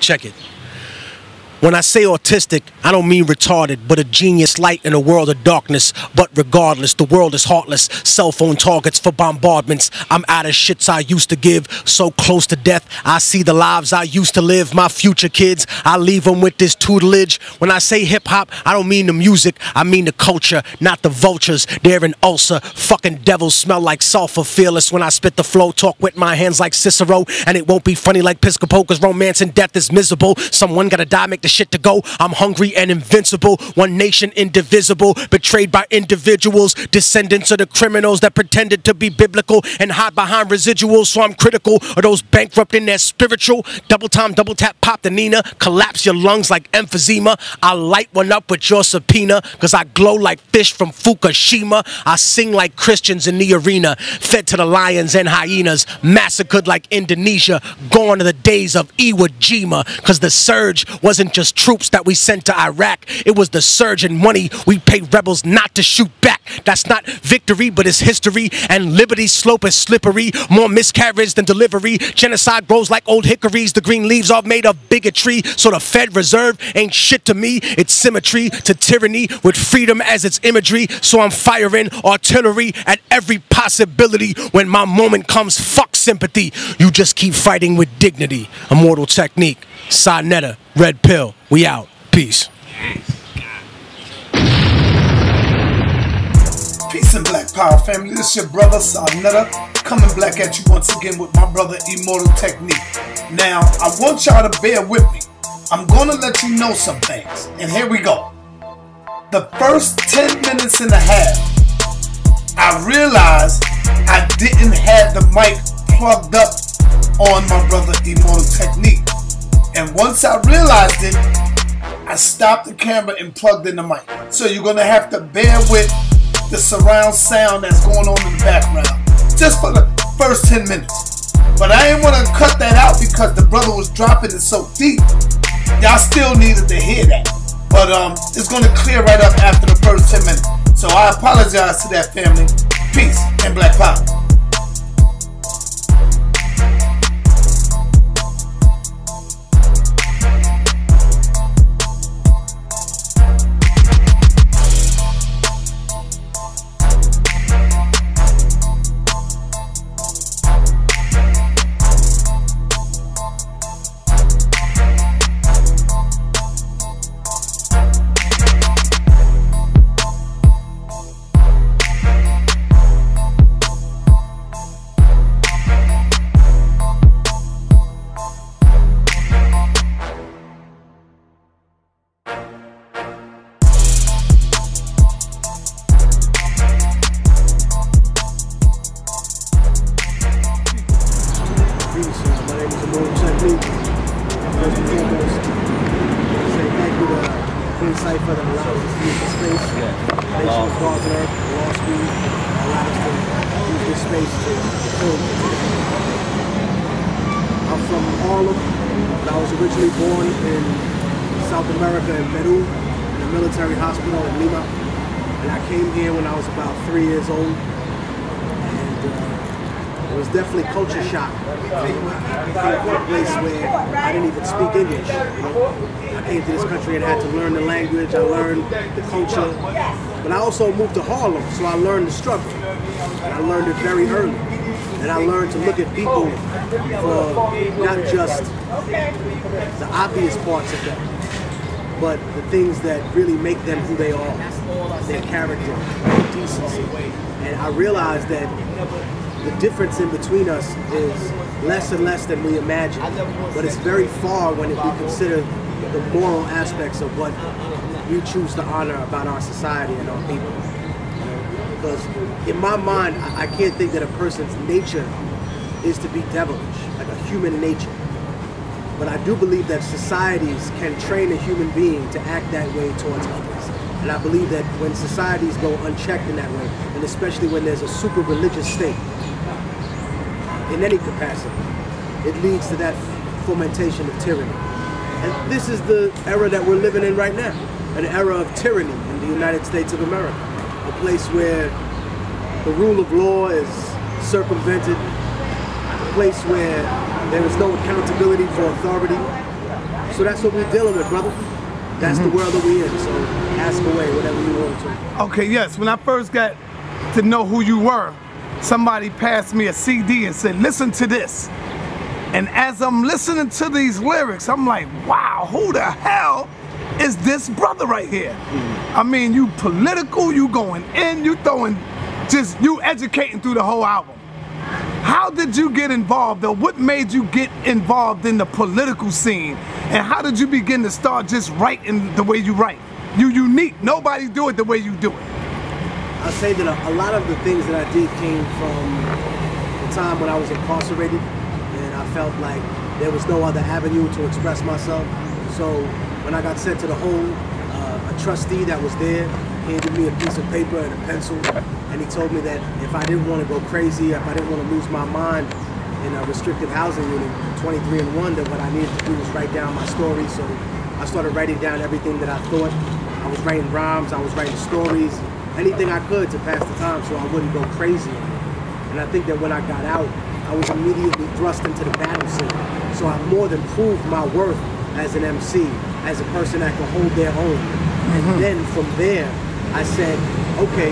Check it. When I say autistic, I don't mean retarded, but a genius light in a world of darkness. But regardless, the world is heartless. Cell phone targets for bombardments. I'm out of shits I used to give. So close to death, I see the lives I used to live. My future kids, I leave them with this tutelage. When I say hip-hop, I don't mean the music. I mean the culture, not the vultures. They're an ulcer. Fucking devils smell like sulfur. Fearless when I spit the flow. Talk with my hands like Cicero. And it won't be funny like Piscopo, cause romance and death is miserable. Someone gotta die, make the shit to go. I'm hungry and invincible. One nation indivisible, betrayed by individuals, descendants of the criminals that pretended to be biblical and hide behind residuals. So I'm critical of those bankrupt in their spiritual. Double time, double tap, pop the Nina, collapse your lungs like emphysema. I light one up with your subpoena, cause I glow like fish from Fukushima. I sing like Christians in the arena, fed to the lions and hyenas, massacred like Indonesia. Gone are the days of Iwo Jima, cause the surge wasn't just troops that we sent to Iraq. It was the surge in money we paid rebels not to shoot back. That's not victory, but it's history. And liberty's slope is slippery. More miscarriage than delivery. Genocide grows like old hickories. The green leaves are made of bigotry. So the Fed Reserve ain't shit to me. It's symmetry to tyranny with freedom as its imagery. So I'm firing artillery at every possibility. When my moment comes, fuck sympathy. You just keep fighting with dignity. Immortal technique. Sonetta. Red pill. We out. Peace. Peace and Black Power family. This is your brother Sonetta coming black at you once again with my brother Immortal Technique. Now, I want y'all to bear with me. I'm going to let you know some things. And here we go. The first 10 minutes and a half, I realized I didn't have the mic plugged up on my brother Immortal Technique. And once I realized it, I stopped the camera and plugged in the mic. So you're going to have to bear with the surround sound that's going on in the background, just for the first 10 minutes. But I didn't want to cut that out because the brother was dropping it so deep. Y'all still needed to hear that. But it's going to clear right up after the first 10 minutes. So I apologize to that family. Peace and Black Power. Cipher that allows us to use the space. Nation of God's Earth, Law School, allows us to use this space to film. I'm from Harlem, but I was originally born in South America in Peru, in a military hospital in Lima. And I came here when I was about 3 years old. And it was definitely culture shock. I came from a place where I didn't even speak English. I came to this country and had to learn the language, I learned the culture. But I also moved to Harlem, so I learned the struggle. And I learned it very early. And I learned to look at people for not just the obvious parts of them, but the things that really make them who they are, their character, their decency. And I realized that the difference in between us is less and less than we imagine, but it's very far when we consider the moral aspects of what we choose to honor about our society and our people. Because in my mind, I can't think that a person's nature is to be devilish, like a human nature. But I do believe that societies can train a human being to act that way towards others. And I believe that when societies go unchecked in that way, and especially when there's a super religious state, in any capacity, it leads to that fomentation of tyranny. And this is the era that we're living in right now, an era of tyranny in the United States of America, a place where the rule of law is circumvented, a place where there is no accountability for authority, So that's what we're dealing with, brother. That's the world that we in. So ask away whatever you want to. Okay, yes. When I first got to know who you were, somebody passed me a CD and said, listen to this. And as I'm listening to these lyrics, I'm like, wow, who the hell is this brother right here? I mean, you political, you going in, you throwing, just you educating through the whole album. How did you get involved, or what made you get involved in the political scene? And how did you begin to start just writing the way you write? You unique, nobody do it the way you do it. I'll say that a lot of the things that I did came from the time when I was incarcerated, and I felt like there was no other avenue to express myself. So when I got sent to the hole, a trustee that was there handed me a piece of paper and a pencil, and he told me that if I didn't want to go crazy, if I didn't want to lose my mind in a restricted housing unit, 23 and 1, that what I needed to do was write down my story. So I started writing down everything that I thought. I was writing rhymes, I was writing stories, anything I could to pass the time so I wouldn't go crazy. And I think that when I got out, I was immediately thrust into the battle scene. So I more than proved my worth as an MC, as a person that could hold their own. And then from there, I said, okay,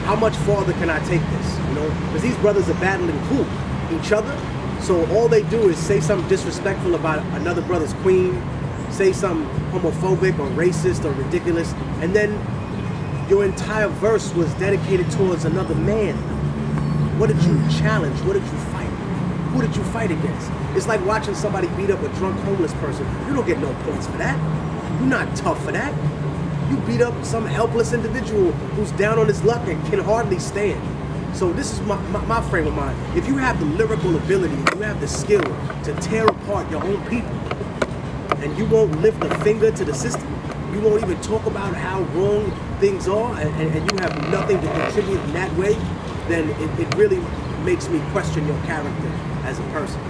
how much farther can I take this? You know, because these brothers are battling who? Each other. So all they do is say something disrespectful about another brother's queen, say something homophobic or racist or ridiculous, and then your entire verse was dedicated towards another man. What did you challenge? What did you fight? Who did you fight against? It's like watching somebody beat up a drunk homeless person. You don't get no points for that. You're not tough for that. You beat up some helpless individual who's down on his luck and can hardly stand. So this is my frame of mind. If you have the lyrical ability, you have the skill to tear apart your own people, and you won't lift a finger to the system, you won't even talk about how wrong things are, and you have nothing to contribute in that way, then it really makes me question your character as a person.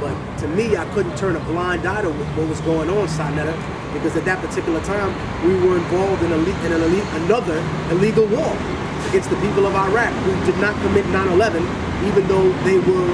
But to me, I couldn't turn a blind eye to what was going on, Sinetta, because at that particular time, we were involved in another illegal war against the people of Iraq who did not commit 9/11, even though they were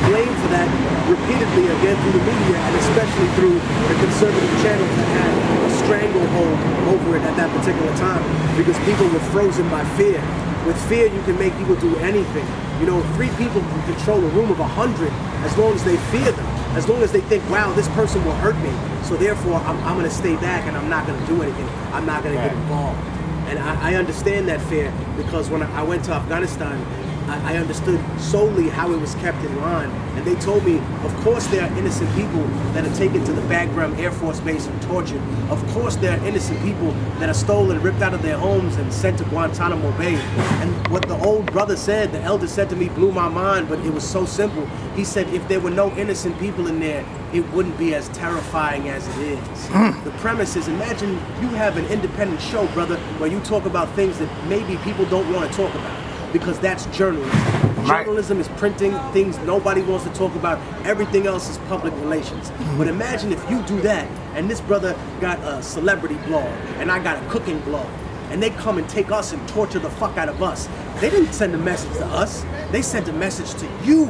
blamed for that repeatedly, again, through the media, and especially through the conservative channels that had a stranglehold over it at that particular time, because people were frozen by fear. With fear, you can make people do anything. You know, 3 people can control a room of 100 as long as they fear them, as long as they think, wow, this person will hurt me, so therefore I'm going to stay back and I'm not going to do anything. I'm not going to get involved. And I understand that fear, because when I went to Afghanistan, I understood solely how it was kept in line. And they told me, of course there are innocent people that are taken to the Bagram Air Force Base and tortured. Of course there are innocent people that are stolen, ripped out of their homes and sent to Guantanamo Bay. And what the old brother said, the elder said to me, blew my mind, but it was so simple. He said, if there were no innocent people in there, it wouldn't be as terrifying as it is. The premise is, imagine you have an independent show, brother, where you talk about things that maybe people don't want to talk about, because that's journalism. Right. Journalism is printing things nobody wants to talk about. Everything else is public relations. But imagine if you do that, and this brother got a celebrity blog, and I got a cooking blog, and they come and take us and torture the fuck out of us. They didn't send a message to us. They sent a message to you,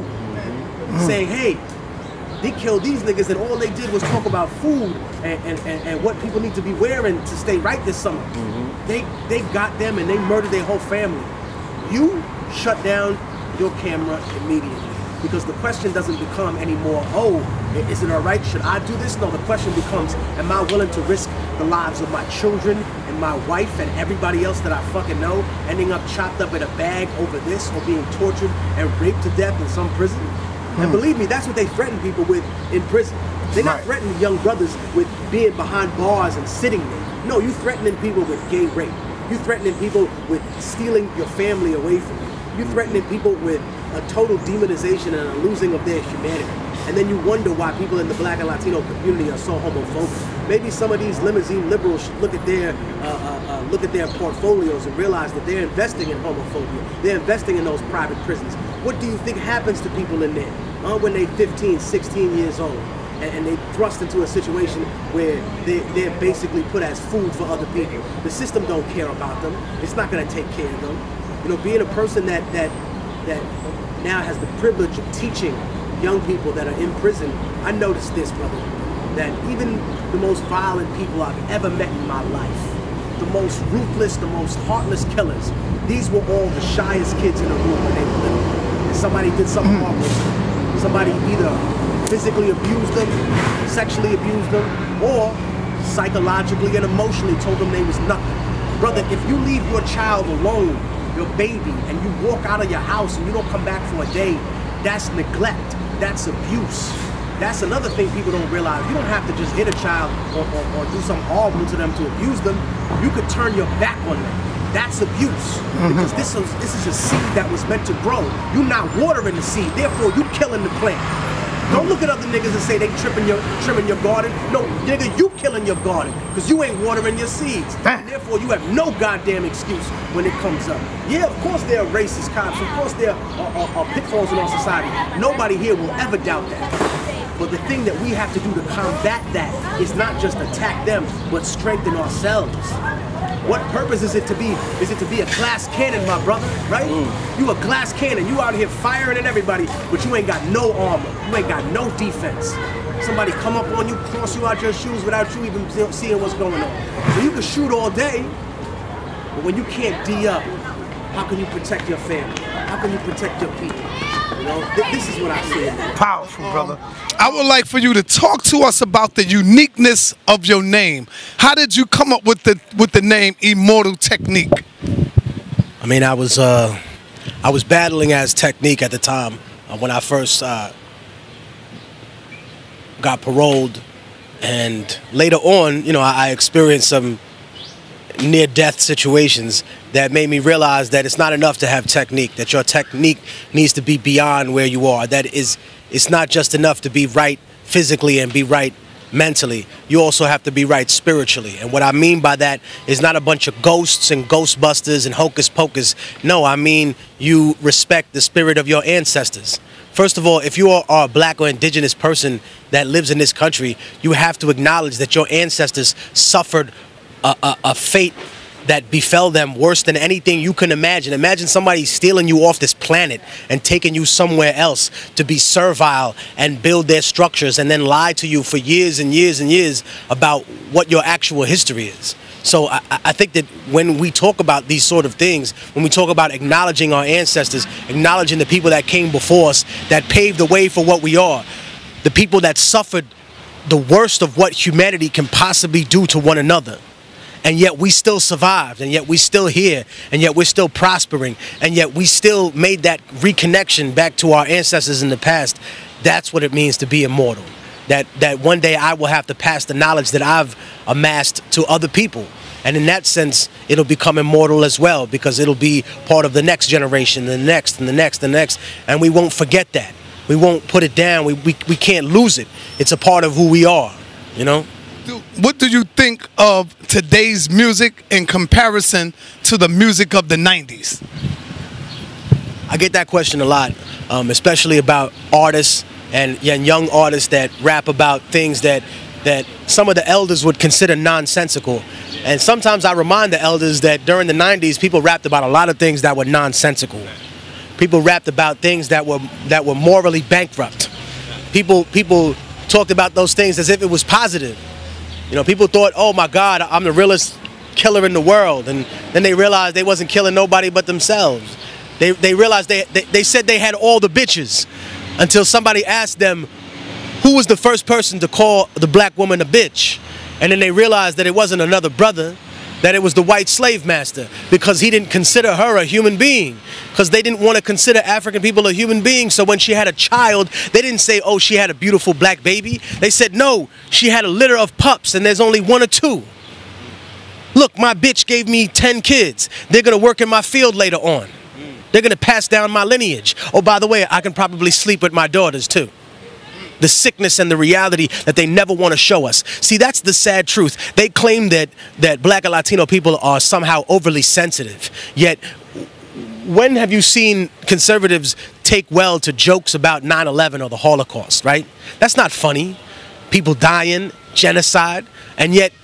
saying, hey, they killed these niggas, and all they did was talk about food and what people need to be wearing to stay right this summer. They got them and they murdered their whole family. You shut down your camera immediately, because the question doesn't become anymore, oh, is it all right? Should I do this? No, the question becomes, am I willing to risk the lives of my children and my wife and everybody else that I fucking know ending up chopped up in a bag over this, or being tortured and raped to death in some prison? And believe me, that's what they threaten people with in prison. They're not threatening young brothers with being behind bars and sitting there. No, you're threatening people with gay rape. You're threatening people with stealing your family away from you. You're threatening people with a total demonization and a losing of their humanity. And then you wonder why people in the Black and Latino community are so homophobic. Maybe some of these limousine liberals should look at their portfolios and realize that they're investing in homophobia. They're investing in those private prisons. What do you think happens to people in there when they're 15, 16 years old? And they thrust into a situation where they're basically put as food for other people. The system don't care about them. It's not going to take care of them. You know, being a person that now has the privilege of teaching young people that are in prison, I noticed this, brother, that even the most violent people I've ever met in my life, the most ruthless, the most heartless killers, these were all the shyest kids in the room when they were little. And somebody did something harmless to them. Somebody either physically abused them, sexually abused them, or psychologically and emotionally told them they was nothing. Brother, if you leave your child alone, your baby, and you walk out of your house and you don't come back for a day, that's neglect, that's abuse. That's another thing people don't realize. You don't have to just hit a child or do something horrible to them to abuse them. You could turn your back on them. That's abuse. Because this is a seed that was meant to grow. You're not watering the seed, therefore you killing the plant. Don't look at other niggas and say they trimming your garden. No, nigga, you killing your garden because you ain't watering your seeds. And therefore, you have no goddamn excuse when it comes up. Yeah, of course there are racist cops. Of course there are pitfalls in our society. Nobody here will ever doubt that. But the thing that we have to do to combat that is not just attack them, but strengthen ourselves. What purpose is it to be? Is it to be a glass cannon, my brother, right? You a glass cannon, you out here firing at everybody, but you ain't got no armor, you ain't got no defense. Somebody come up on you, cross you out your shoes without you even seeing what's going on. So you can shoot all day, but when you can't D up, how can you protect your family? How can you protect your people? You know, this is what I see. Powerful, brother. I would like for you to talk to us about the uniqueness of your name. How did you come up with the name Immortal Technique? I mean, I was battling as Technique at the time when I first got paroled, and later on, you know, I experienced some near-death situations that made me realize that it's not enough to have technique, that your technique needs to be beyond where you are. That is, it's not just enough to be right physically and be right mentally. You also have to be right spiritually. And what I mean by that is not a bunch of ghosts and ghostbusters and hocus pocus. No, I mean you respect the spirit of your ancestors. First of all, if you are a black or indigenous person that lives in this country, you have to acknowledge that your ancestors suffered a fate that befell them worse than anything you can imagine. Imagine somebody stealing you off this planet and taking you somewhere else to be servile and build their structures and then lie to you for years and years and years about what your actual history is. So I think that when we talk about these sort of things, when we talk about acknowledging our ancestors, acknowledging the people that came before us, that paved the way for what we are, the people that suffered the worst of what humanity can possibly do to one another, and yet we still survived, and yet we still here, and yet we're still prospering, and yet we still made that reconnection back to our ancestors in the past. That's what it means to be immortal. That one day I will have to pass the knowledge that I've amassed to other people. And in that sense, it'll become immortal as well, because it'll be part of the next generation, the next, and the next, and the next. And we won't forget that. We won't put it down. We can't lose it. It's a part of who we are, you know? What do you think of today's music in comparison to the music of the 90s? I get that question a lot, especially about artists and young artists that rap about things that some of the elders would consider nonsensical. And sometimes I remind the elders that during the 90s, people rapped about a lot of things that were nonsensical. People rapped about things that were morally bankrupt. People talked about those things as if it was positive. You know, people thought, oh my God, I'm the realest killer in the world. And then they realized they wasn't killing nobody but themselves. They realized they said they had all the bitches until somebody asked them who was the first person to call the black woman a bitch. And then they realized that it wasn't another brother, that it was the white slave master, because he didn't consider her a human being, because they didn't want to consider African people a human being. So when she had a child, they didn't say, oh, she had a beautiful black baby. They said, no, she had a litter of pups and there's only 1 or 2. Look, my bitch gave me 10 kids. They're going to work in my field later on. They're going to pass down my lineage. Oh, by the way, I can probably sleep with my daughters too. The sickness and the reality that they never want to show us. See, that's the sad truth. They claim that black and Latino people are somehow overly sensitive. Yet, when have you seen conservatives take well to jokes about 9/11 or the Holocaust, right? That's not funny. People dying, genocide, and yet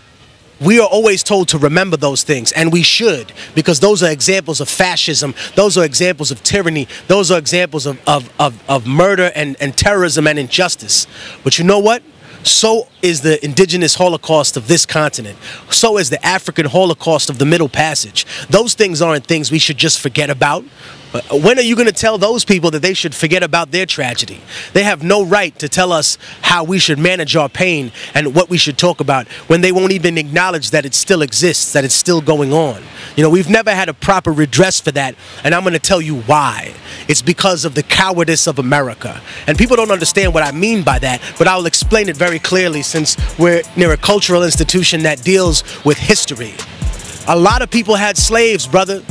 we are always told to remember those things, and we should, because those are examples of fascism, those are examples of tyranny, those are examples of murder and terrorism and injustice. But you know what? So is the indigenous Holocaust of this continent. So is the African Holocaust of the Middle Passage. Those things aren't things we should just forget about. When are you going to tell those people that they should forget about their tragedy? They have no right to tell us how we should manage our pain and what we should talk about when they won't even acknowledge that it still exists, that it's still going on. You know, we've never had a proper redress for that, and I'm going to tell you why. It's because of the cowardice of America. And people don't understand what I mean by that, but I'll explain it very clearly since we're near a cultural institution that deals with history. A lot of people had slaves, brother.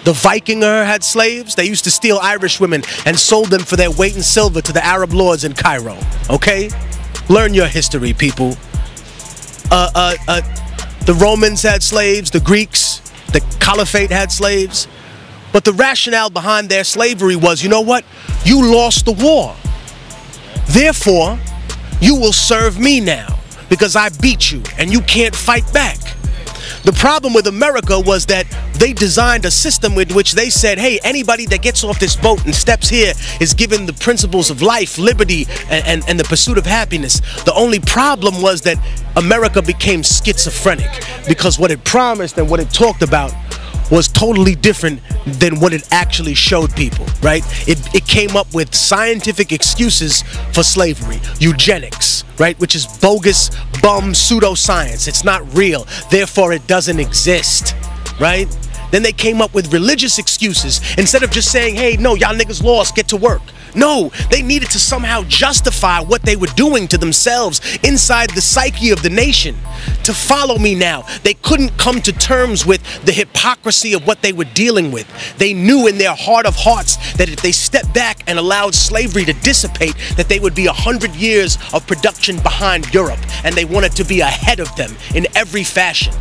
The Vikinger had slaves. They used to steal Irish women and sold them for their weight in silver to the Arab lords in Cairo. Okay? Learn your history, people. The Romans had slaves. The Greeks, the Caliphate had slaves. But the rationale behind their slavery was, you know what? You lost the war. Therefore, you will serve me now because I beat you and you can't fight back. The problem with America was that they designed a system with which they said, hey, anybody that gets off this boat and steps here is given the principles of life, liberty, and the pursuit of happiness. The only problem was that America became schizophrenic because what it promised and what it talked about was totally different than what it actually showed people, right? It came up with scientific excuses for slavery, eugenics, right? Which is bogus, bum, pseudoscience. It's not real, therefore it doesn't exist, right? Then they came up with religious excuses instead of just saying, hey, no, y'all niggas lost, get to work. No, they needed to somehow justify what they were doing to themselves inside the psyche of the nation. To follow me now, they couldn't come to terms with the hypocrisy of what they were dealing with. They knew in their heart of hearts that if they stepped back and allowed slavery to dissipate, that they would be 100 years of production behind Europe, and they wanted to be ahead of them in every fashion.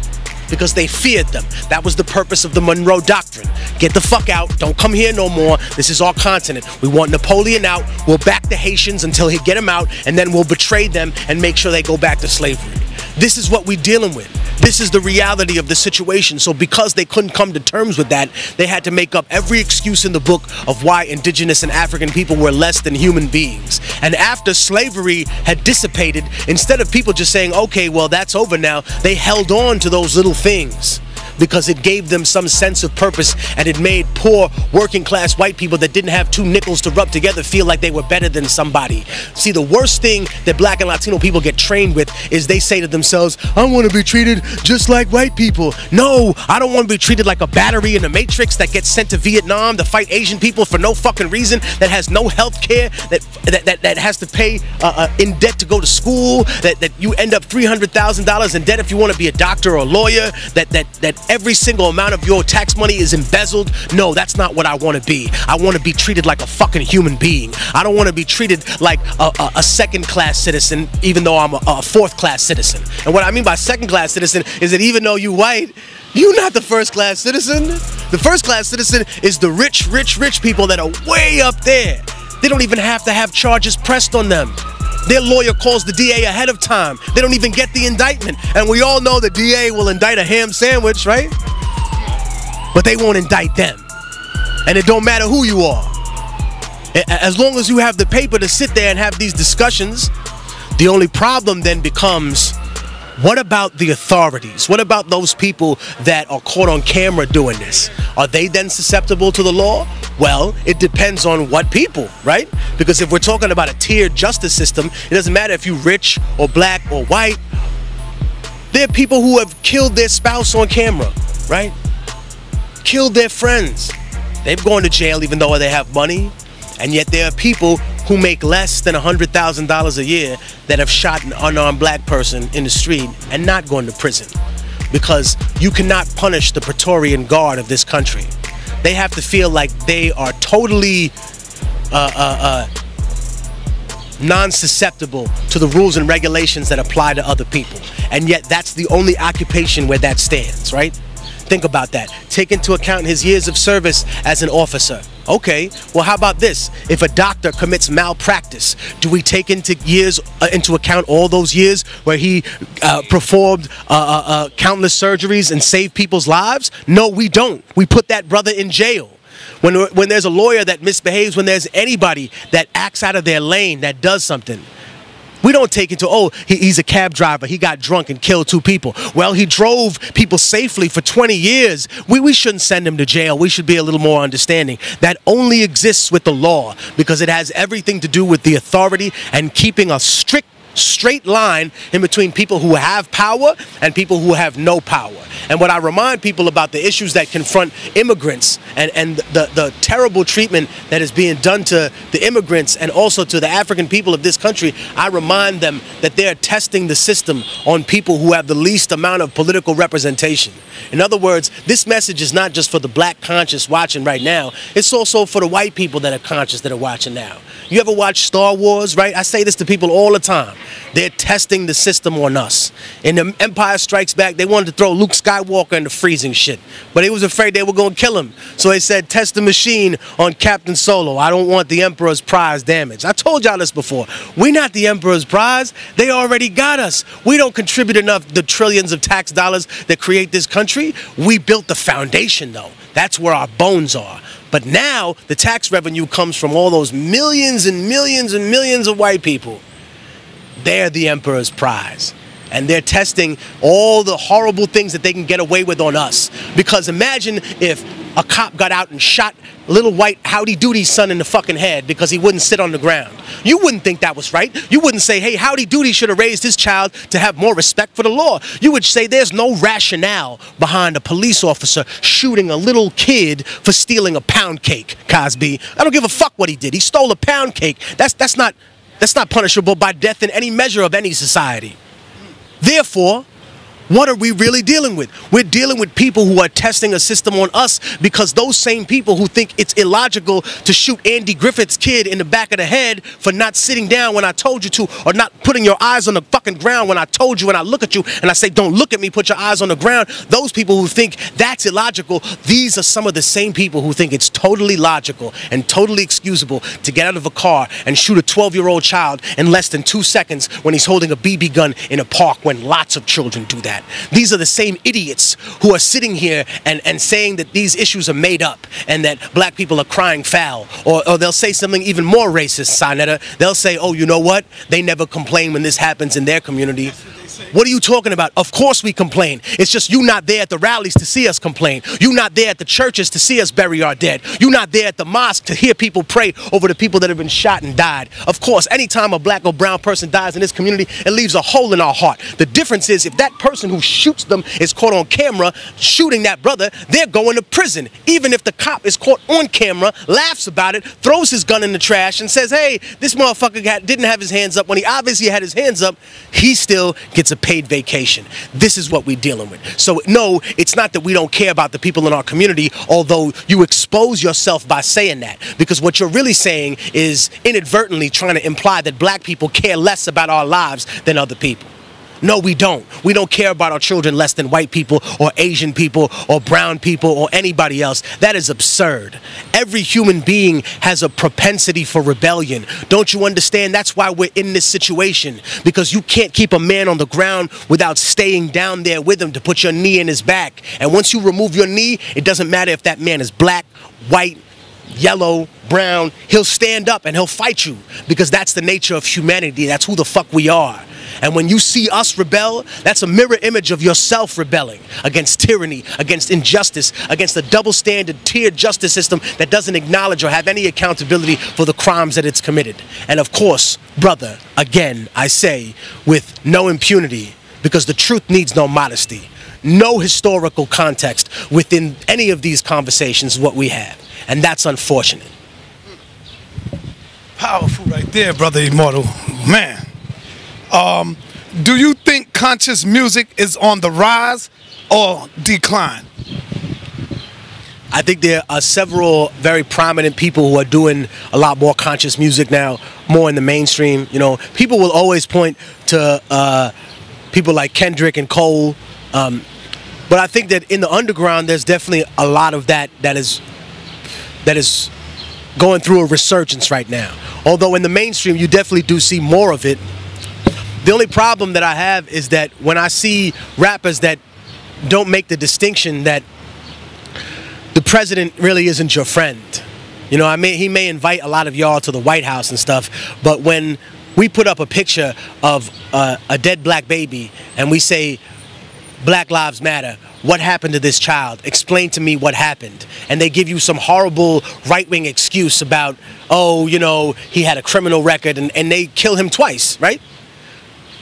Because they feared them. That was the purpose of the Monroe Doctrine. Get the fuck out, don't come here no more, this is our continent. We want Napoleon out, we'll back the Haitians until he get them out, and then we'll betray them and make sure they go back to slavery. This is what we're dealing with. This is the reality of the situation. So because they couldn't come to terms with that, they had to make up every excuse in the book of why indigenous and African people were less than human beings. And after slavery had dissipated, instead of people just saying, okay, well, that's over now, they held on to those little things because it gave them some sense of purpose, and it made poor working class white people that didn't have two nickels to rub together feel like they were better than somebody. See, the worst thing that black and Latino people get trained with is they say to themselves, I want to be treated just like white people. No, I don't want to be treated like a battery in the Matrix that gets sent to Vietnam to fight Asian people for no fucking reason, that has no health care, that has to pay in debt to go to school, that you end up $300,000 in debt if you want to be a doctor or a lawyer, that every single amount of your tax money is embezzled. No, that's not what I want to be. I want to be treated like a fucking human being. I don't want to be treated like a second-class citizen, even though I'm a fourth-class citizen. And what I mean by second-class citizen is that even though you white, you're not the first-class citizen. The first-class citizen is the rich, rich, rich people that are way up there. They don't even have to have charges pressed on them. Their lawyer calls the DA ahead of time. They don't even get the indictment. And we all know the DA will indict a ham sandwich, right? But they won't indict them. And it don't matter who you are. As long as you have the paper to sit there and have these discussions, the only problem then becomes, what about the authorities? What about those people that are caught on camera doing this? Are they then susceptible to the law? Well, it depends on what people, right? Because if we're talking about a tiered justice system, it doesn't matter if you're rich or black or white. There are people who have killed their spouse on camera, right? Killed their friends. They've gone to jail even though they have money. And yet there are people who make less than $100,000 a year that have shot an unarmed black person in the street and not gone to prison. Because you cannot punish the Praetorian Guard of this country. They have to feel like they are totally non-susceptible to the rules and regulations that apply to other people. And yet that's the only occupation where that stands, right? Think about that. Take into account his years of service as an officer. Okay, well, how about this? If a doctor commits malpractice, do we take into account all those years where he performed countless surgeries and saved people's lives? No, we don't. We put that brother in jail. When there's a lawyer that misbehaves, when there's anybody that acts out of their lane, that does something, We don't take into, oh, he's a cab driver, he got drunk and killed 2 people. Well, he drove people safely for 20 years. We shouldn't send him to jail. We should be a little more understanding. That only exists with the law because it has everything to do with the authority and keeping a strict straight line in between people who have power and people who have no power. And what I remind people about the issues that confront immigrants and the terrible treatment that is being done to the immigrants and also to the African people of this country, I remind them that they're testing the system on people who have the least amount of political representation. In other words, this message is not just for the black conscious watching right now, it's also for the white people that are conscious that are watching now. You ever watch Star Wars, right? I say this to people all the time. They're testing the system on us. In the Empire Strikes Back, they wanted to throw Luke Skywalker into freezing shit, but they was afraid they were going to kill him. So they said, test the machine on Captain Solo. I don't want the Emperor's prize damaged. I told y'all this before. We're not the Emperor's prize. They already got us. We don't contribute enough the trillions of tax dollars that create this country. We built the foundation, though. That's where our bones are. But now the tax revenue comes from all those millions and millions and millions of white people. They're the Emperor's prize. And they're testing all the horrible things that they can get away with on us. Because imagine if a cop got out and shot little white Howdy Doody's son in the fucking head because he wouldn't sit on the ground. You wouldn't think that was right. You wouldn't say, hey, Howdy Doody should have raised his child to have more respect for the law. You would say there's no rationale behind a police officer shooting a little kid for stealing a pound cake, Cosby. I don't give a fuck what he did. He stole a pound cake. That's not punishable by death in any measure of any society. Therefore, what are we really dealing with? We're dealing with people who are testing a system on us because those same people who think it's illogical to shoot Andy Griffith's kid in the back of the head for not sitting down when I told you to, or not putting your eyes on the fucking ground when I told you, and I look at you and I say, don't look at me, put your eyes on the ground. Those people who think that's illogical, these are some of the same people who think it's totally logical and totally excusable to get out of a car and shoot a 12-year-old child in less than 2 seconds when he's holding a BB gun in a park when lots of children do that. These are the same idiots who are sitting here and saying that these issues are made up and that black people are crying foul. Or they'll say something even more racist, Sinetta. They'll say, oh, you know what? They never complain when this happens in their community. What are you talking about? Of course we complain. It's just you not there at the rallies to see us complain. You not there at the churches to see us bury our dead. You not there at the mosque to hear people pray over the people that have been shot and died. Of course, anytime a black or brown person dies in this community, it leaves a hole in our heart. The difference is if that person who shoots them is caught on camera shooting that brother, they're going to prison. Even if the cop is caught on camera, laughs about it, throws his gun in the trash and says, hey, this motherfucker didn't have his hands up when he obviously had his hands up, he still gets a paid vacation. This is what we're dealing with. So no, it's not that we don't care about the people in our community, although you expose yourself by saying that, because what you're really saying is inadvertently trying to imply that black people care less about our lives than other people. No, we don't. We don't care about our children less than white people or Asian people or brown people or anybody else. That is absurd. Every human being has a propensity for rebellion. Don't you understand? That's why we're in this situation, because you can't keep a man on the ground without staying down there with him to put your knee in his back. And once you remove your knee, it doesn't matter if that man is black, white, yellow, brown, he'll stand up and he'll fight you, because that's the nature of humanity. That's who the fuck we are. And when you see us rebel, that's a mirror image of yourself rebelling against tyranny, against injustice, against a double standard tiered justice system that doesn't acknowledge or have any accountability for the crimes that it's committed. And of course, brother, again, I say, with no impunity, because the truth needs no modesty. No historical context within any of these conversations is what we have. And that's unfortunate. Powerful right there, brother Immortal. Man. Do you think conscious music is on the rise or decline? I think there are several very prominent people who are doing a lot more conscious music now, more in the mainstream. You know, people will always point to people like Kendrick and Cole, but I think that in the underground there's definitely a lot of that is going through a resurgence right now. Although in the mainstream you definitely do see more of it. The only problem that I have is that when I see rappers that don't make the distinction that the president really isn't your friend. You know, he may invite a lot of y'all to the White House and stuff, but when we put up a picture of a dead black baby and we say, Black Lives Matter. What happened to this child? Explain to me what happened. And they give you some horrible right-wing excuse about, oh, you know, he had a criminal record and they kill him twice, right?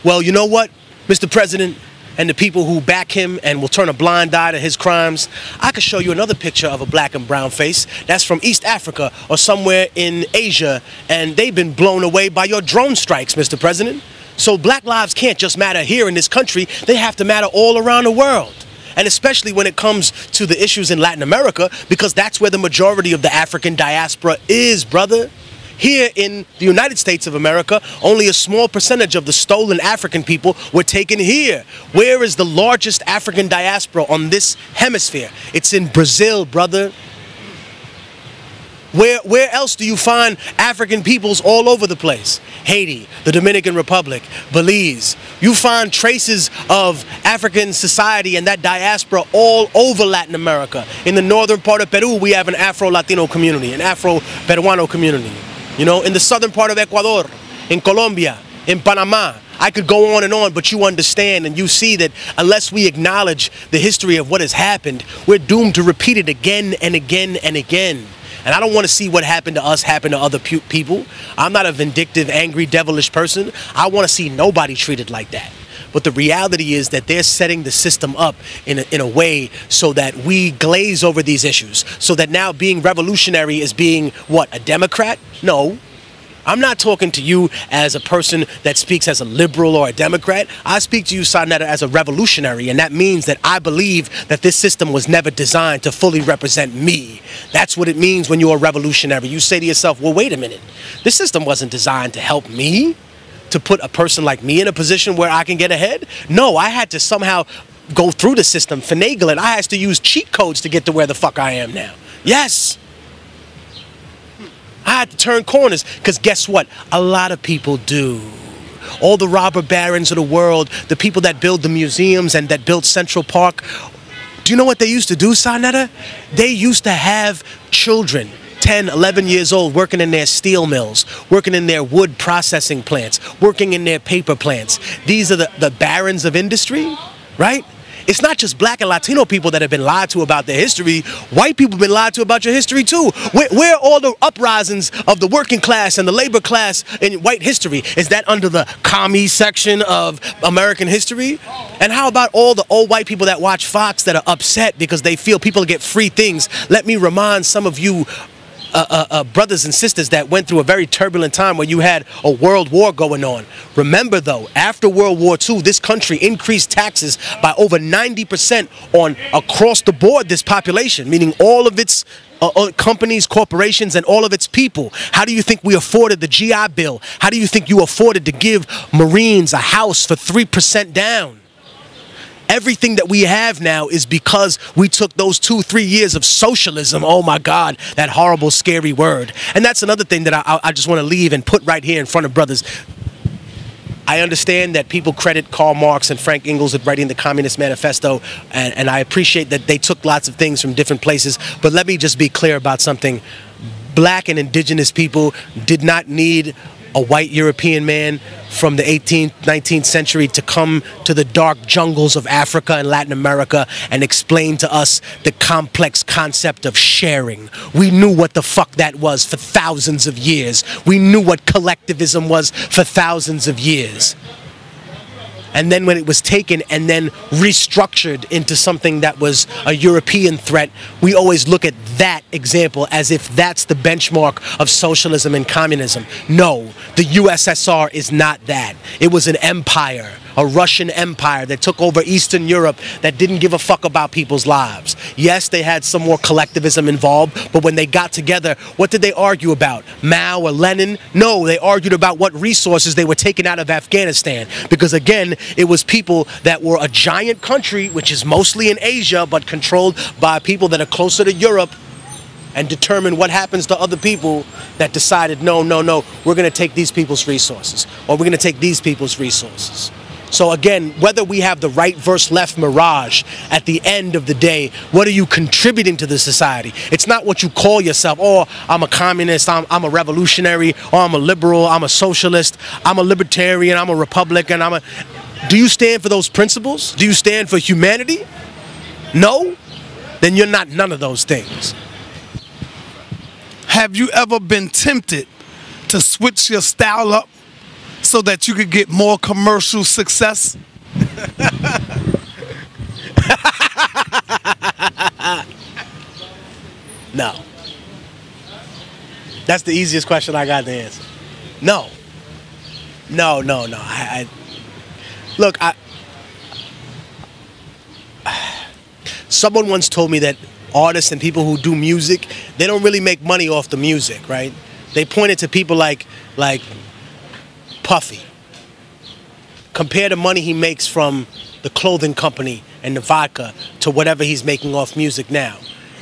Well, you know what, Mr. President, and the people who back him and will turn a blind eye to his crimes, I could show you another picture of a black and brown face that's from East Africa or somewhere in Asia, and they've been blown away by your drone strikes, Mr. President. So black lives can't just matter here in this country, they have to matter all around the world. And especially when it comes to the issues in Latin America, because that's where the majority of the African diaspora is, brother. Here in the United States of America, only a small percentage of the stolen African people were taken here. Where is the largest African diaspora on this hemisphere? It's in Brazil, brother. Where else do you find African peoples all over the place? Haiti, the Dominican Republic, Belize. You find traces of African society and that diaspora all over Latin America. In the northern part of Peru, we have an Afro-Latino community, an Afro-Peruano community. You know, in the southern part of Ecuador, in Colombia, in Panama. I could go on, but you understand and you see that unless we acknowledge the history of what has happened, we're doomed to repeat it again and again and again. And I don't want to see what happened to us happen to other people. I'm not a vindictive, angry, devilish person. I want to see nobody treated like that. But the reality is that they're setting the system up in a way so that we glaze over these issues. So that now being revolutionary is being, what, a Democrat? No. I'm not talking to you as a person that speaks as a liberal or a Democrat. I speak to you, Sarnetta, as a revolutionary, and that means that I believe that this system was never designed to fully represent me. That's what it means when you're a revolutionary. You say to yourself, well, wait a minute. This system wasn't designed to help me, to put a person like me in a position where I can get ahead. No, I had to somehow go through the system, finagle it. I had to use cheat codes to get to where the fuck I am now. Yes. I had to turn corners, because guess what? A lot of people do. All the robber barons of the world, the people that build the museums and that build Central Park, do you know what they used to do, Sarnetta? They used to have children, 10, 11 years old, working in their steel mills, working in their wood processing plants, working in their paper plants. These are the barons of industry, right? It's not just black and Latino people that have been lied to about their history. White people have been lied to about your history too. Where are all the uprisings of the working class and the labor class in white history? Is that under the commie section of American history? And how about all the old white people that watch Fox that are upset because they feel people get free things? Let me remind some of you brothers and sisters that went through a very turbulent time where you had a world war going on. Remember though, after World War II, this country increased taxes by over 90% on across the board this population, meaning all of its companies, corporations, and all of its people. How do you think we afforded the GI Bill? How do you think you afforded to give Marines a house for 3% down? Everything that we have now is because we took those 2-3 years of socialism. Oh my God, that horrible, scary word. And that's another thing that I just want to leave and put right here in front of brothers. I understand that people credit Karl Marx and Frank Engels with writing the Communist Manifesto, and I appreciate that they took lots of things from different places. But let me just be clear about something. Black and indigenous people did not need a white European man from the 18th, 19th century to come to the dark jungles of Africa and Latin America and explain to us the complex concept of sharing. We knew what the fuck that was for thousands of years. We knew what collectivism was for thousands of years. And then when it was taken and then restructured into something that was a European threat, we always look at that example as if that's the benchmark of socialism and communism. No, the USSR is not that. It was an empire, a Russian empire that took over Eastern Europe that didn't give a fuck about people's lives. Yes, they had some more collectivism involved, but when they got together, what did they argue about? Mao or Lenin? No, they argued about what resources they were taking out of Afghanistan. Because again, it was people that were a giant country, which is mostly in Asia, but controlled by people that are closer to Europe, and determine what happens to other people that decided, no, we're going to take these people's resources, or we're going to take these people's resources. So again, whether we have the right versus left mirage, at the end of the day, what are you contributing to the society? It's not what you call yourself. Oh, I'm a communist, I'm a revolutionary, or I'm a liberal, I'm a socialist, I'm a libertarian, I'm a Republican, Do you stand for those principles? Do you stand for humanity? No? Then you're not none of those things. Have you ever been tempted to switch your style up so that you could get more commercial success? No. That's the easiest question I got to answer. No. No. Look, someone once told me that artists and people who do music, they don't really make money off the music, right? They pointed to people like Puffy. Compare the money he makes from the clothing company and the vodka to whatever he's making off music now.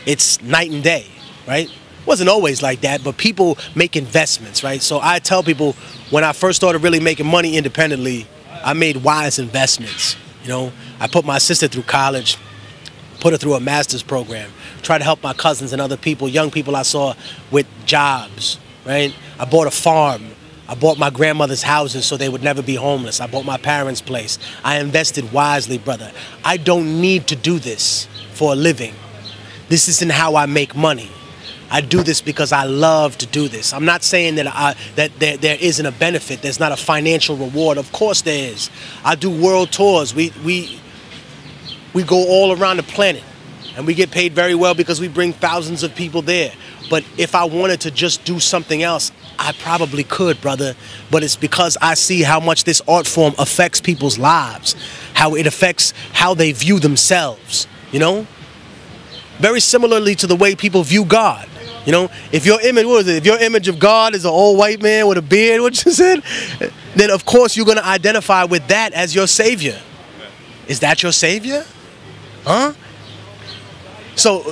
It's night and day, right? It wasn't always like that, but people make investments, right? So I tell people, when I first started really making money independently, I made wise investments. You know, I put my sister through college, put her through a master's program, try to help my cousins and other people, young people I saw with jobs, right? I bought a farm. I bought my grandmother's houses so they would never be homeless. I bought my parents' place. I invested wisely, brother. I don't need to do this for a living. This isn't how I make money. I do this because I love to do this. I'm not saying that there isn't a benefit. There's not a financial reward. Of course there is. I do world tours. We go all around the planet, and we get paid very well because we bring thousands of people there. But if I wanted to just do something else, I probably could, brother. But it's because I see how much this art form affects people's lives, how it affects how they view themselves, you know? Very similarly to the way people view God. You know, if your image, what is it? If your image of God is an old white man with a beard, what you said, then of course you're going to identify with that as your savior. Is that your savior? Huh? So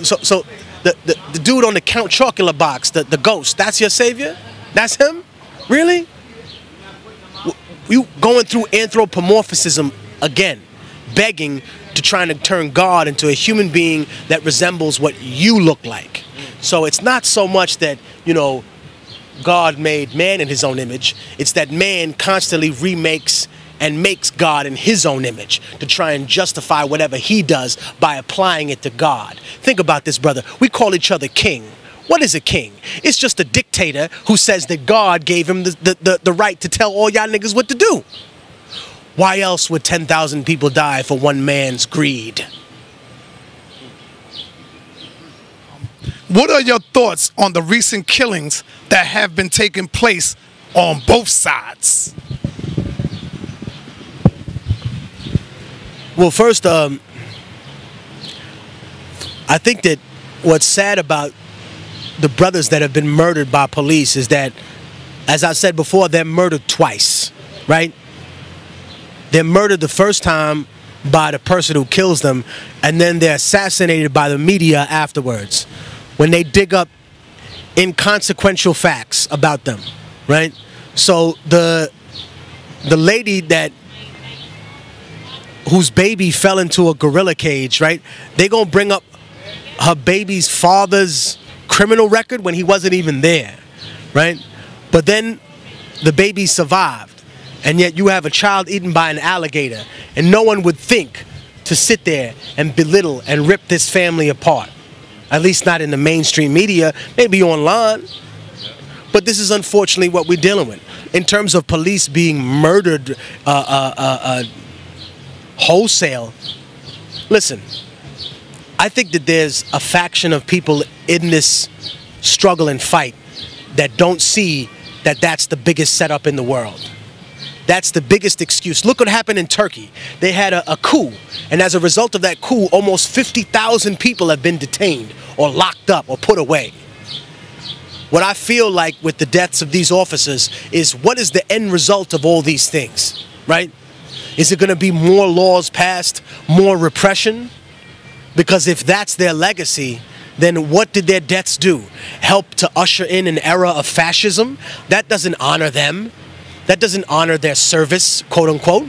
the dude on the Count Chocula box, the ghost, that's your savior? That's him? Really? You going through anthropomorphism again, begging to try to turn God into a human being that resembles what you look like. So it's not so much that, you know, God made man in his own image. It's that man constantly remakes and makes God in his own image to try and justify whatever he does by applying it to God. Think about this, brother. We call each other king. What is a king? It's just a dictator who says that God gave him the right to tell all y'all niggas what to do. Why else would 10,000 people die for one man's greed? What are your thoughts on the recent killings that have been taking place on both sides? Well, first, I think that what's sad about the brothers that have been murdered by police is that, as I said before, they're murdered twice, right? They're murdered the first time by the person who kills them, and then they're assassinated by the media afterwards, when they dig up inconsequential facts about them, right? So the lady whose baby fell into a gorilla cage, right? They gonna bring up her baby's father's criminal record when he wasn't even there, right? But then the baby survived, and yet you have a child eaten by an alligator, and no one would think to sit there and belittle and rip this family apart. At least not in the mainstream media, maybe online. But this is unfortunately what we're dealing with. In terms of police being murdered wholesale, listen, I think that there's a faction of people in this struggle and fight that don't see that that's the biggest setup in the world. That's the biggest excuse. Look what happened in Turkey. They had a coup, and as a result of that coup, almost 50,000 people have been detained or locked up or put away. What I feel like with the deaths of these officers is, what is the end result of all these things, right? Is it going to be more laws passed, more repression? Because if that's their legacy, then what did their deaths do? Help to usher in an era of fascism? That doesn't honor them. That doesn't honor their service, quote unquote.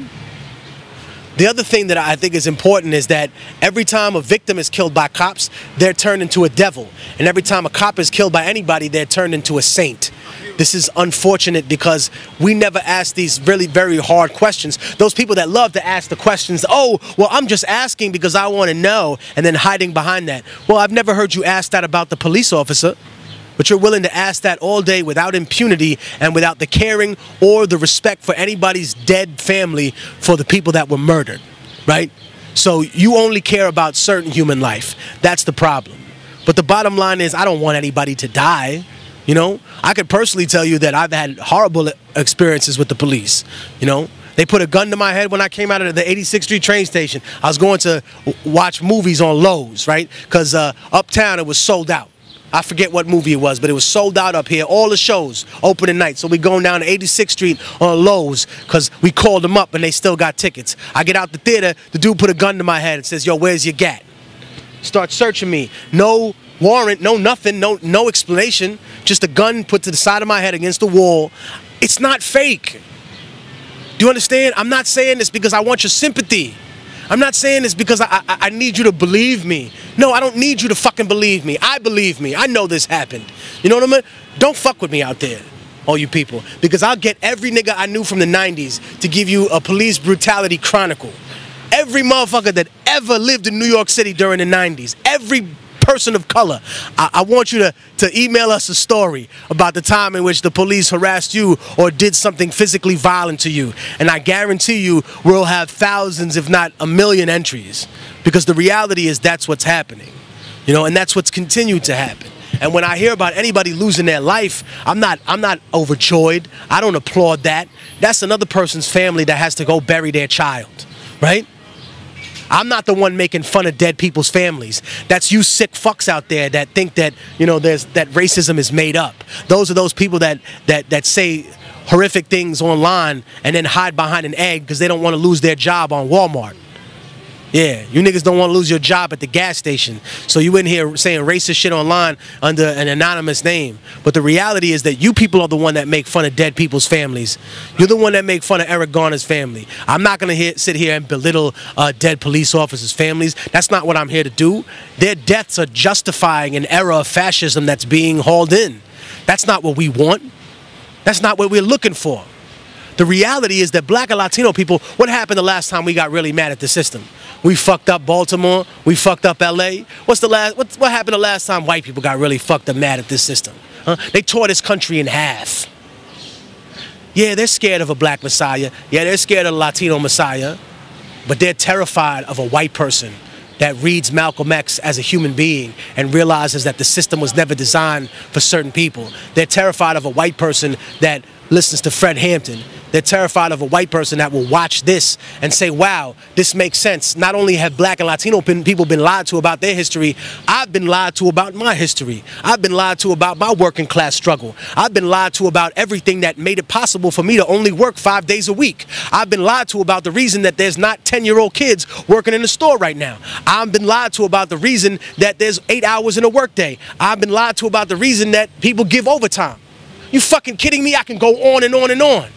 The other thing that I think is important is that every time a victim is killed by cops, they're turned into a devil. And every time a cop is killed by anybody, they're turned into a saint. This is unfortunate because we never ask these really very hard questions. Those people that love to ask the questions, oh, well, I'm just asking because I want to know, and then hiding behind that. Well, I've never heard you ask that about the police officer. But you're willing to ask that all day without impunity and without the caring or the respect for anybody's dead family for the people that were murdered, right? So you only care about certain human life. That's the problem. But the bottom line is I don't want anybody to die, you know? I could personally tell you that I've had horrible experiences with the police, you know? They put a gun to my head when I came out of the 86th Street train station. I was going to watch movies on Lowe's, right? Because uptown it was sold out. I forget what movie it was, but it was sold out up here. All the shows opening night. So we going down to 86th Street on Lowe's because we called them up and they still got tickets. I get out the theater, the dude put a gun to my head and says, yo, where's your gat? Start searching me. No warrant, no nothing, no explanation. Just a gun put to the side of my head against the wall. It's not fake. Do you understand? I'm not saying this because I want your sympathy. I'm not saying this because I need you to believe me. No, I don't need you to fucking believe me. I believe me. I know this happened. You know what I mean? Don't fuck with me out there, all you people. Because I'll get every nigga I knew from the 90s to give you a police brutality chronicle. Every motherfucker that ever lived in New York City during the 90s. Every person of color. I want you to email us a story about the time in which the police harassed you or did something physically violent to you. And I guarantee you we'll have thousands, if not a million entries. Because the reality is that's what's happening. You know, and that's what's continued to happen. And when I hear about anybody losing their life, I'm not overjoyed. I don't applaud that. That's another person's family that has to go bury their child, right? I'm not the one making fun of dead people's families. That's you sick fucks out there that think that, you know, that racism is made up. Those are those people that say horrific things online and then hide behind an egg because they don't want to lose their job on Walmart. Yeah, you niggas don't want to lose your job at the gas station. So you in here saying racist shit online under an anonymous name. But the reality is that you people are the one that make fun of dead people's families. You're the one that make fun of Eric Garner's family. I'm not going to sit here and belittle dead police officers' families. That's not what I'm here to do. Their deaths are justifying an era of fascism that's being hauled in. That's not what we want. That's not what we're looking for. The reality is that black and Latino people, what happened the last time we got really mad at the system? We fucked up Baltimore. We fucked up LA. What happened the last time white people got really fucked up mad at this system? Huh? They tore this country in half. Yeah, they're scared of a black messiah. Yeah, they're scared of a Latino messiah. But they're terrified of a white person that reads Malcolm X as a human being and realizes that the system was never designed for certain people. They're terrified of a white person that listens to Fred Hampton. They're terrified of a white person that will watch this and say, wow, this makes sense. Not only have black and Latino people been lied to about their history, I've been lied to about my history. I've been lied to about my working class struggle. I've been lied to about everything that made it possible for me to only work 5 days a week. I've been lied to about the reason that there's not 10-year-old kids working in the store right now. I've been lied to about the reason that there's 8 hours in a workday. I've been lied to about the reason that people give overtime. You fucking kidding me? I can go on and on and on.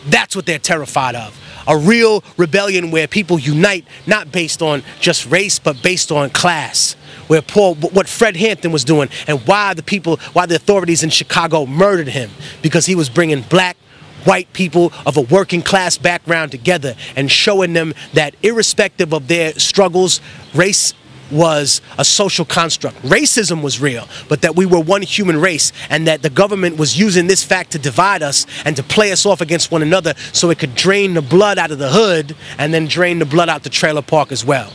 That's what they're terrified of. A real rebellion where people unite, not based on just race, but based on class. Where what Fred Hampton was doing and why the authorities in Chicago murdered him. Because he was bringing black, white people of a working class background together and showing them that irrespective of their struggles, race was a social construct. Racism was real, but that we were one human race and that the government was using this fact to divide us and to play us off against one another so it could drain the blood out of the hood and then drain the blood out the trailer park as well.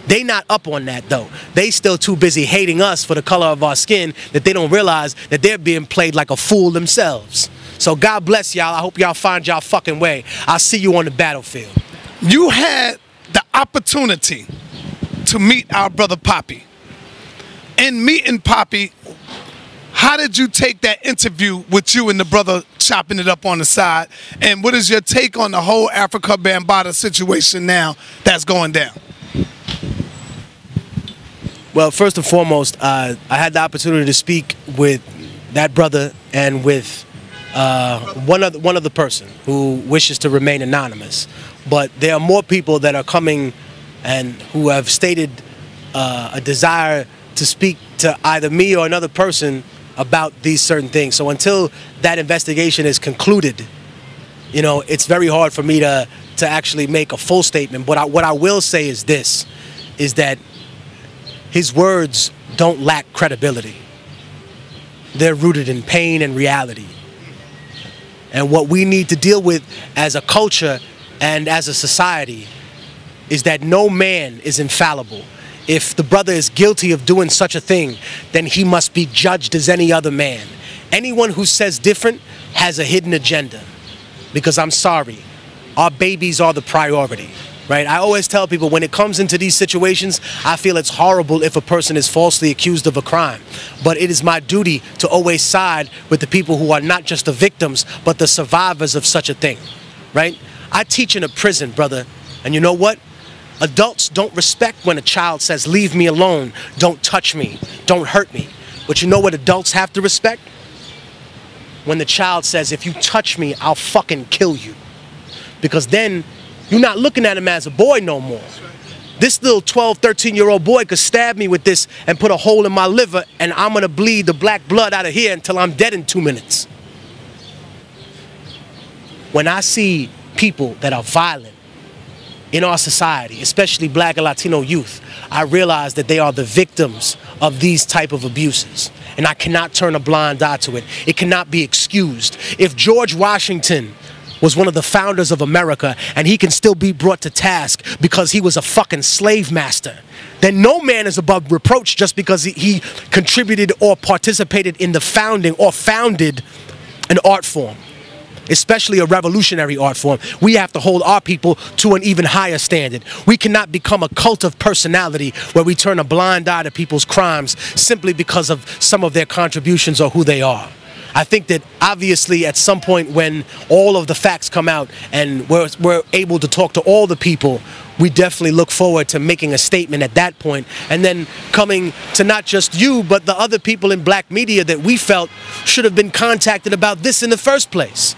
They not up on that though. They still too busy hating us for the color of our skin that they don't realize that they're being played like a fool themselves. So God bless y'all. I hope y'all find y'all fucking way. I'll see you on the battlefield. You had the opportunity to meet our brother Poppy. In meeting Poppy, how did you take that interview with you and the brother chopping it up on the side? And what is your take on the whole Africa Bambaataa situation now that's going down? Well, first and foremost, I had the opportunity to speak with that brother and with one other person who wishes to remain anonymous. but there are more people that are coming and who have stated a desire to speak to either me or another person about these certain things. So until that investigation is concluded, you know, it's very hard for me to actually make a full statement. But what I will say is this, is that his words don't lack credibility. They're rooted in pain and reality. And what we need to deal with as a culture and as a society is that no man is infallible. If the brother is guilty of doing such a thing, then he must be judged as any other man. Anyone who says different has a hidden agenda. Because I'm sorry, our babies are the priority, right? I always tell people when it comes into these situations, I feel it's horrible if a person is falsely accused of a crime. But it is my duty to always side with the people who are not just the victims, but the survivors of such a thing, right? I teach in a prison, brother, and you know what? Adults don't respect when a child says, leave me alone, don't touch me, don't hurt me. But you know what adults have to respect? When the child says, if you touch me, I'll fucking kill you. Because then you're not looking at him as a boy no more. This little 12, 13-year-old boy could stab me with this and put a hole in my liver, and I'm gonna bleed the black blood out of here until I'm dead in 2 minutes. When I see people that are violent in our society, especially black and Latino youth, I realize that they are the victims of these type of abuses. And I cannot turn a blind eye to it. It cannot be excused. If George Washington was one of the founders of America and he can still be brought to task because he was a fucking slave master, then no man is above reproach just because he contributed or participated in the founding or founded an art form, especially a revolutionary art form. We have to hold our people to an even higher standard. We cannot become a cult of personality where we turn a blind eye to people's crimes simply because of some of their contributions or who they are. I think that obviously at some point when all of the facts come out and we're able to talk to all the people, we definitely look forward to making a statement at that point, and then coming to not just you, but the other people in black media that we felt should have been contacted about this in the first place.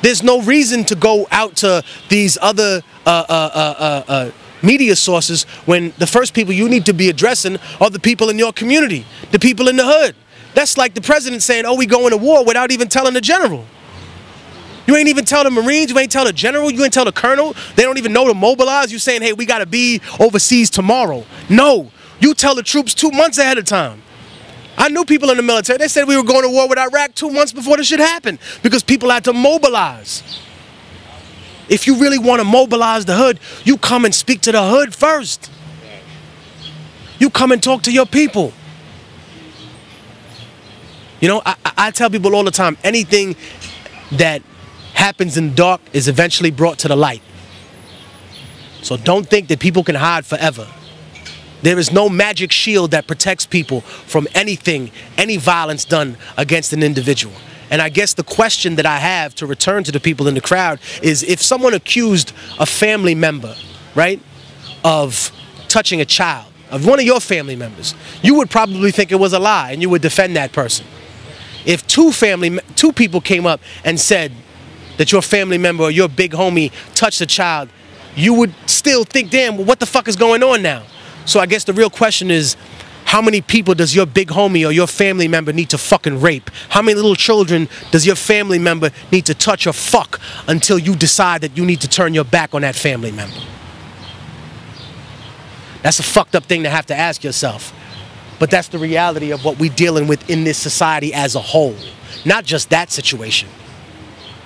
There's no reason to go out to these other media sources when the first people you need to be addressing are the people in your community, the people in the hood. That's like the president saying, oh, we going to war without even telling the general. You ain't even tell the Marines, you ain't tell the general, you ain't tell the colonel. They don't even know to mobilize. You saying, hey, we got to be overseas tomorrow. No, you tell the troops 2 months ahead of time. I knew people in the military, they said we were going to war with Iraq 2 months before this shit happened because people had to mobilize. If you really want to mobilize the hood, you come and speak to the hood first. You come and talk to your people. You know, I tell people all the time, anything that happens in the dark is eventually brought to the light. So don't think that people can hide forever. There is no magic shield that protects people from anything, any violence done against an individual. And I guess the question that I have to return to the people in the crowd is if someone accused a family member, right, of touching a child, of one of your family members, you would probably think it was a lie and you would defend that person. If two people came up and said that your family member or your big homie touched a child, you would still think, damn, well, what the fuck is going on now? So I guess the real question is, how many people does your big homie or your family member need to fucking rape? How many little children does your family member need to touch or fuck until you decide that you need to turn your back on that family member? That's a fucked up thing to have to ask yourself. But that's the reality of what we're dealing with in this society as a whole. Not just that situation.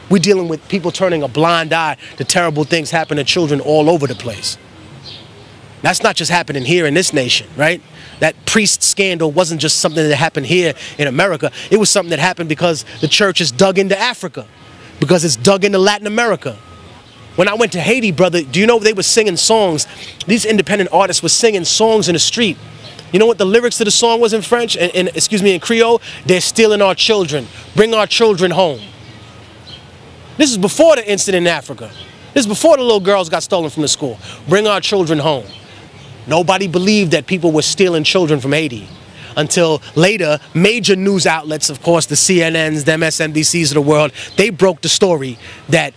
We're dealing with people turning a blind eye to terrible things happening to children all over the place. That's not just happening here in this nation, right? That priest scandal wasn't just something that happened here in America. It was something that happened because the church is dug into Africa, because it's dug into Latin America. When I went to Haiti, brother, do you know they were singing songs? These independent artists were singing songs in the street. You know what the lyrics to the song was in French? In Creole? They're stealing our children. Bring our children home. This is before the incident in Africa. This is before the little girls got stolen from the school. Bring our children home. Nobody believed that people were stealing children from Haiti until later major news outlets, of course, the CNNs, the MSNBCs of the world, they broke the story that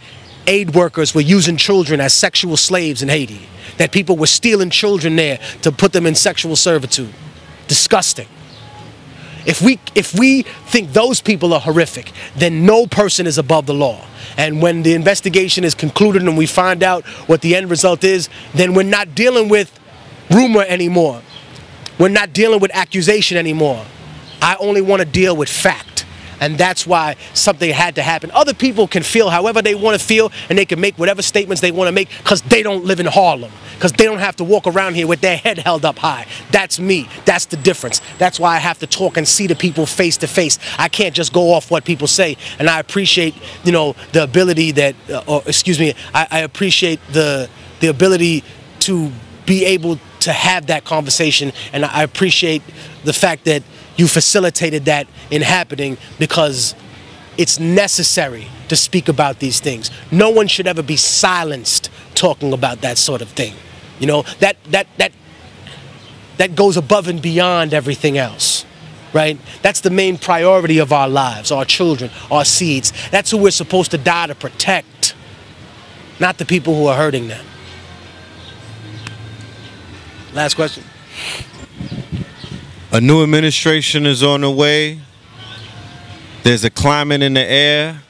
aid workers were using children as sexual slaves in Haiti, that people were stealing children there to put them in sexual servitude. Disgusting. If we think those people are horrific, then no person is above the law. And when the investigation is concluded and we find out what the end result is, then we're not dealing with rumor anymore. We're not dealing with accusation anymore. I only want to deal with fact. And that's why something had to happen. Other people can feel however they want to feel, and they can make whatever statements they want to make because they don't live in Harlem, because they don't have to walk around here with their head held up high. That's me. That's the difference. That's why I have to talk and see the people face to face. I can't just go off what people say. And I appreciate, you know, the ability that, I appreciate the ability to be able to have that conversation, and I appreciate the fact that you facilitated that in happening, because it's necessary to speak about these things. No one should ever be silenced talking about that sort of thing. You know, that goes above and beyond everything else, right? That's the main priority of our lives, our children, our seeds. That's who we're supposed to die to protect, not the people who are hurting them. Last question. A new administration is on the way. There's a climate in the air.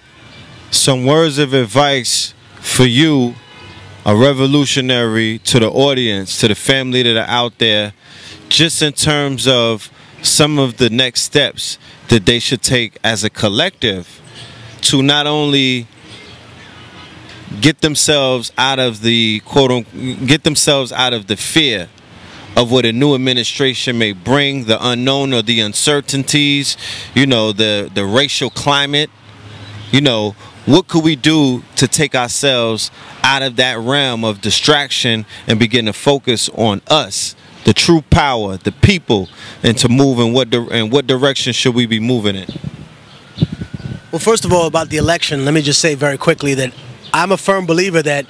Some words of advice for you, a revolutionary, to the audience, to the family that are out there, just in terms of some of the next steps that they should take as a collective to not only get themselves out of the get themselves out of the fear of what a new administration may bring, the unknown or the uncertainties, you know, the racial climate. You know, what could we do to take ourselves out of that realm of distraction and begin to focus on us, the true power, the people, and to move in what direction should we be moving in? Well, first of all, about the election, let me just say very quickly that I'm a firm believer that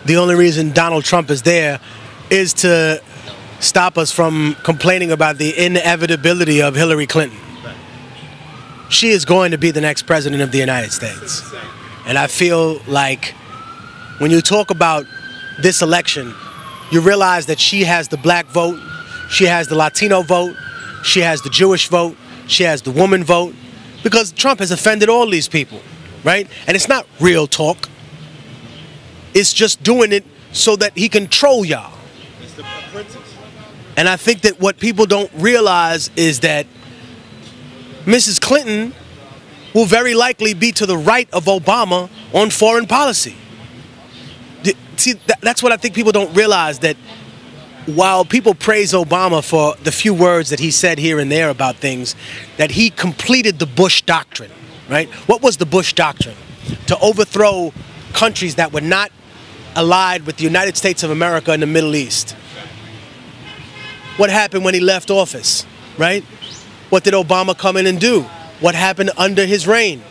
the only reason Donald Trump is there is to stop us from complaining about the inevitability of Hillary Clinton. She is going to be the next president of the United States. And I feel like when you talk about this election, you realize that she has the black vote, she has the Latino vote, she has the Jewish vote, she has the woman vote, because Trump has offended all these people, right? And it's not real talk. It's just doing it so that he can troll y'all. And I think that what people don't realize is that Mrs. Clinton will very likely be to the right of Obama on foreign policy. See, that's what I think people don't realize, that while people praise Obama for the few words that he said here and there about things, that he completed the Bush doctrine, right? What was the Bush doctrine? To overthrow countries that were not allied with the United States of America and the Middle East. What happened when he left office, right? What did Obama come in and do? What happened under his reign?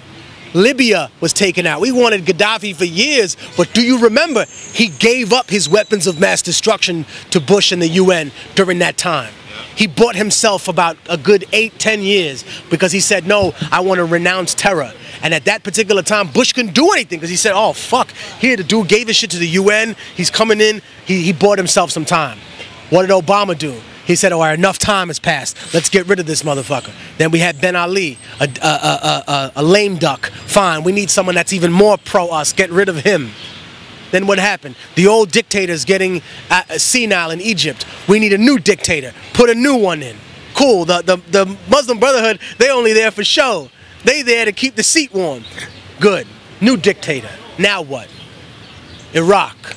Libya was taken out. We wanted Gaddafi for years, but do you remember he gave up his weapons of mass destruction to Bush and the UN during that time? He bought himself about a good 8-10 years because he said, no, I want to renounce terror. And at that particular time, Bush couldn't do anything because he said, oh, fuck, here the dude gave his shit to the UN. He's coming in. He bought himself some time. What did Obama do? He said, all right, enough time has passed. Let's get rid of this motherfucker. Then we had Ben Ali, a lame duck. Fine, we need someone that's even more pro-us. Get rid of him. Then what happened? The old dictator's getting senile in Egypt. We need a new dictator. Put a new one in. Cool, the Muslim Brotherhood, they only there for show. They there to keep the seat warm. Good. New dictator. Now what? Iraq.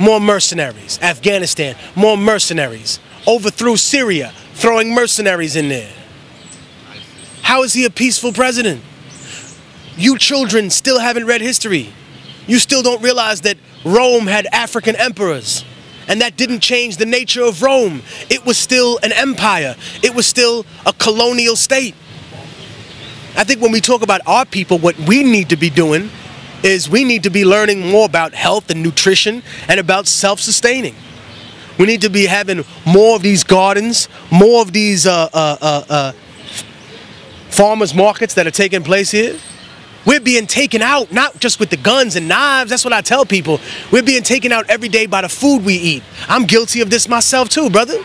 More mercenaries. Afghanistan. More mercenaries. Overthrew Syria, throwing mercenaries in there. How is he a peaceful president? You children still haven't read history. You still don't realize that Rome had African emperors. And that didn't change the nature of Rome. It was still an empire. It was still a colonial state. I think when we talk about our people, what we need to be doing is we need to be learning more about health and nutrition and about self-sustaining. We need to be having more of these gardens, more of these farmers markets that are taking place here. We're being taken out, not just with the guns and knives. That's what I tell people. We're being taken out every day by the food we eat. I'm guilty of this myself too, brother.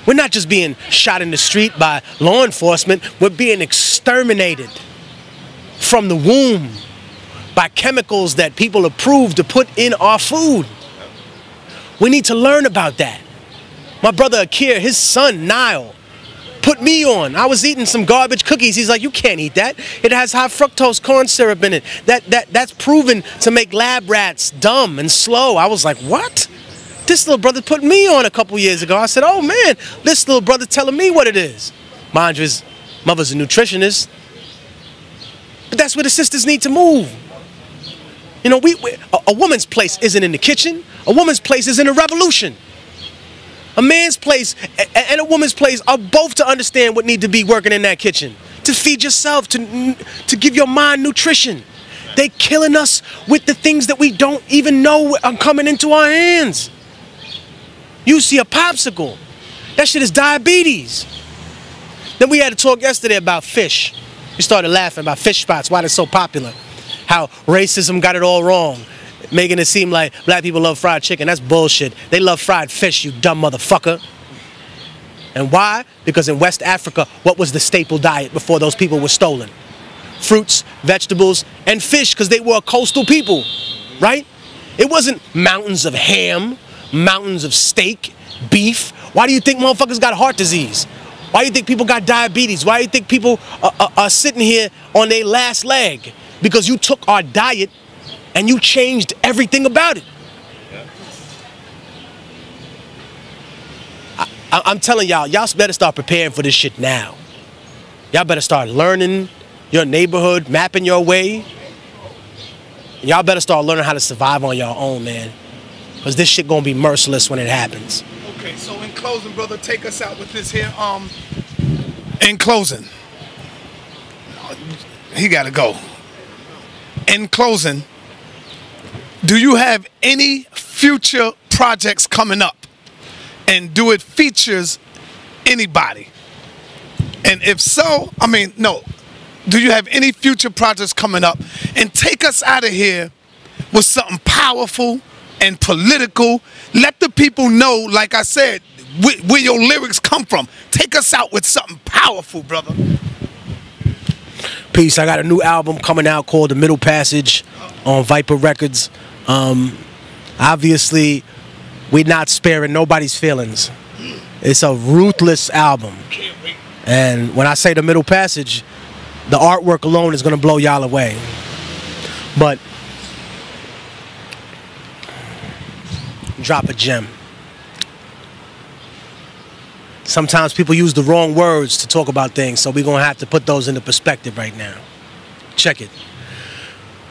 We're not just being shot in the street by law enforcement. We're being exterminated from the womb by chemicals that people approve to put in our food. We need to learn about that. My brother Akir, his son Nile, put me on. I was eating some garbage cookies. He's like, you can't eat that. It has high fructose corn syrup in it. That's proven to make lab rats dumb and slow. I was like, what? This little brother put me on a couple years ago. I said, oh man, this little brother telling me what it is. Mind you, his mother's a nutritionist. But that's where the sisters need to move. You know, a woman's place isn't in the kitchen. A woman's place is in a revolution. A man's place and a woman's place are both to understand what need to be working in that kitchen. To feed yourself, to give your mind nutrition. They killing us with the things that we don't even know are coming into our hands. You see a popsicle. That shit is diabetes. Then we had a talk yesterday about fish. We started laughing about fish spots, why they're so popular. How racism got it all wrong. Making it seem like black people love fried chicken. That's bullshit. They love fried fish, you dumb motherfucker. And why? Because in West Africa, what was the staple diet before those people were stolen? Fruits, vegetables, and fish, because they were a coastal people, right? It wasn't mountains of ham, mountains of steak, beef. Why do you think motherfuckers got heart disease? Why do you think people got diabetes? Why do you think people are sitting here on their last leg? Because you took our diet and you changed everything about it. I'm telling y'all better start preparing for this shit now. Y'all better start learning your neighborhood, mapping your way. Y'all better start learning how to survive on your own, man. Because this shit gonna be merciless when it happens. Okay, so in closing, brother, take us out with this here. In closing, he gotta go. In closing, do you have any future projects coming up? And do it features anybody? And if so, I mean, no. Do you have any future projects coming up? And take us out of here with something powerful and political. Let the people know, like I said, where your lyrics come from. Take us out with something powerful, brother. Peace. I got a new album coming out called The Middle Passage on Viper Records. Obviously, we're not sparing nobody's feelings. It's a ruthless album. And when I say The Middle Passage, the artwork alone is going to blow y'all away. But drop a gem. Sometimes people use the wrong words to talk about things, so we're going to have to put those into perspective right now. Check it.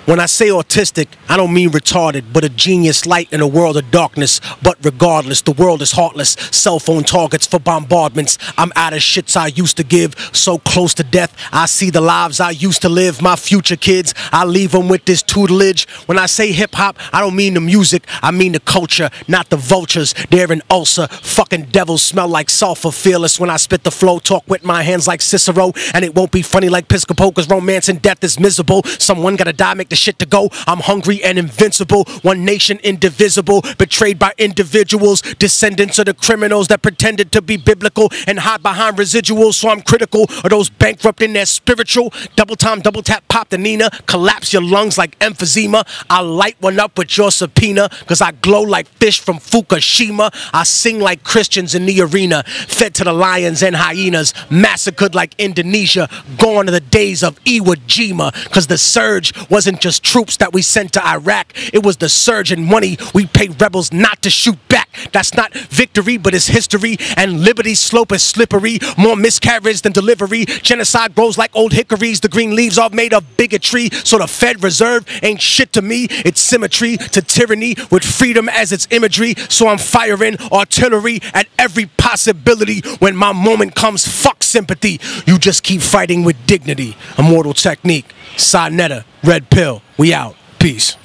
When I say autistic, I don't mean retarded, but a genius light in a world of darkness. But regardless, the world is heartless. Cell phone targets for bombardments. I'm out of shits I used to give. So close to death, I see the lives I used to live. My future kids, I leave them with this tutelage. When I say hip-hop, I don't mean the music. I mean the culture, not the vultures. They're an ulcer. Fucking devils smell like sulfur. Fearless when I spit the flow. Talk with my hands like Cicero. And it won't be funny like Piscopo, cause romance and death is miserable. Someone gotta die, make the shit to go. I'm hungry and invincible. One nation indivisible. Betrayed by individuals. Descendants of the criminals that pretended to be biblical and hide behind residuals. So I'm critical of those bankrupt in their spiritual. Double time, double tap, pop the Nina. Collapse your lungs like emphysema. I light one up with your subpoena. Cause I glow like fish from Fukushima. I sing like Christians in the arena. Fed to the lions and hyenas. Massacred like Indonesia. Gone to the days of Iwo Jima. Cause the surge wasn't just troops that we sent to Iraq. It was the surge in money we paid rebels not to shoot back. That's not victory, but it's history. And liberty's slope is slippery. More miscarriage than delivery. Genocide grows like old hickories. The green leaves are made of bigotry. So the Fed Reserve ain't shit to me. It's symmetry to tyranny with freedom as its imagery. So I'm firing artillery at every possibility. When my moment comes, fuck sympathy. You just keep fighting with dignity. Immortal technique. Sonetta. Red pill. We out. Peace.